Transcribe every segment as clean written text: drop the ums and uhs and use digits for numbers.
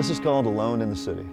This is called Alone in the City.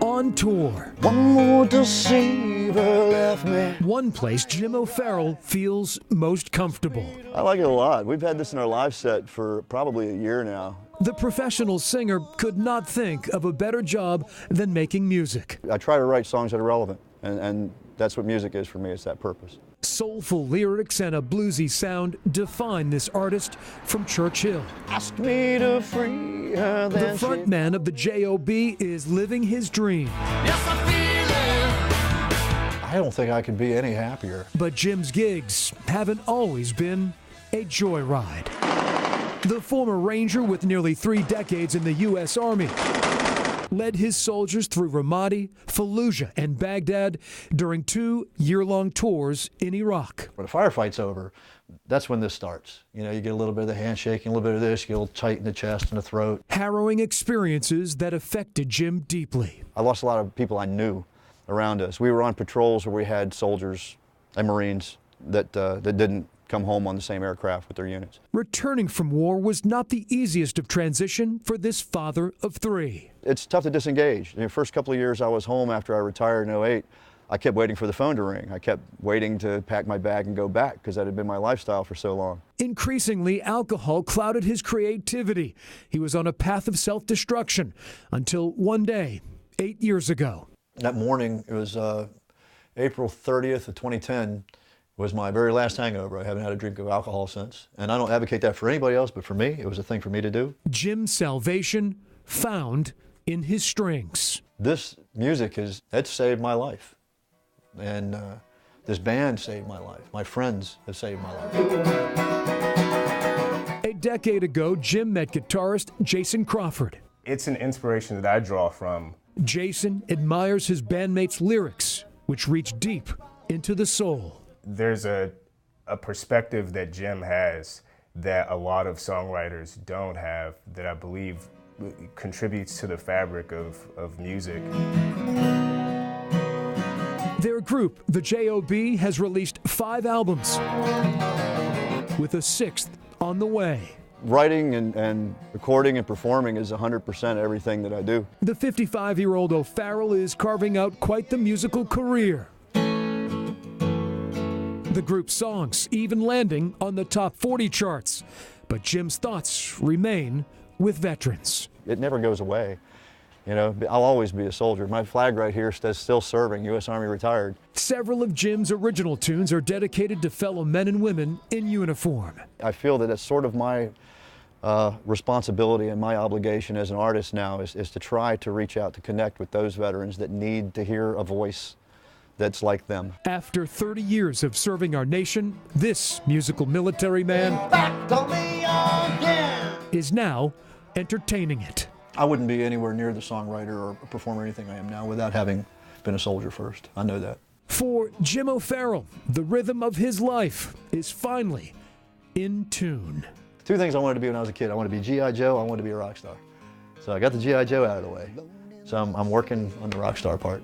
On tour. One more deceiver left me. One place Jim O'Farrell feels most comfortable. I like it a lot. We've had this in our live set for probably a year now. The professional singer could not think of a better job than making music. I try to write songs that are relevant, and that's what music is for me. It's that purpose. Soulful lyrics and a bluesy sound define this artist from Church Hill. Ask me to free her, The frontman of the J.O.B. is living his dream. Yes, I feel it. I don't think I could be any happier. But Jim's gigs haven't always been a joyride. The former Ranger with nearly 3 decades in the U.S. Army led his soldiers through Ramadi, Fallujah, and Baghdad during 2 year-long tours in Iraq. When a firefight's over, that's when this starts. You know, you get a little bit of the handshaking, a little bit of this, you get a little tight in the chest and the throat. Harrowing experiences that affected Jim deeply. I lost a lot of people I knew around us. We were on patrols where we had soldiers and Marines that didn't come home on the same aircraft with their units. Returning from war was not the easiest of transition for this father of 3. It's tough to disengage. In the first couple of years I was home after I retired in '08, I kept waiting for the phone to ring. I kept waiting to pack my bag and go back because that had been my lifestyle for so long. Increasingly, alcohol clouded his creativity. He was on a path of self-destruction until one day, 8 years ago. That morning, it was April 30th of 2010, was my very last hangover. I haven't had a drink of alcohol since. And I don't advocate that for anybody else, but for me, it was a thing for me to do. Jim's salvation found in his strings. This music it's saved my life. And this band saved my life. My friends have saved my life. A decade ago, Jim met guitarist Jason Crawford. It's an inspiration that I draw from. Jason admires his bandmates' lyrics, which reach deep into the soul. There's a perspective that Jim has that a lot of songwriters don't have, that I believe contributes to the fabric of music. Their group, the J.O.B., has released 5 albums, with a 6th on the way. Writing and recording and performing is 100% everything that I do. The 55-year-old O'Farrell is carving out quite the musical career. The group's songs even landing on the top 40 charts. But Jim's thoughts remain with veterans. It never goes away. You know, I'll always be a soldier. My flag right here says still serving, U.S. Army retired. Several of Jim's original tunes are dedicated to fellow men and women in uniform. I feel that it's sort of my responsibility and my obligation as an artist now is to try to reach out to connect with those veterans that need to hear a voice that's like them. After 30 years of serving our nation, this musical military man is now entertaining it. I wouldn't be anywhere near the songwriter or performer or anything I am now without having been a soldier first. I know that. For Jim O'Farrell, the rhythm of his life is finally in tune. 2 things I wanted to be when I was a kid. I wanted to be G.I. Joe, I wanted to be a rock star. So I got the G.I. Joe out of the way. So I'm working on the rock star part.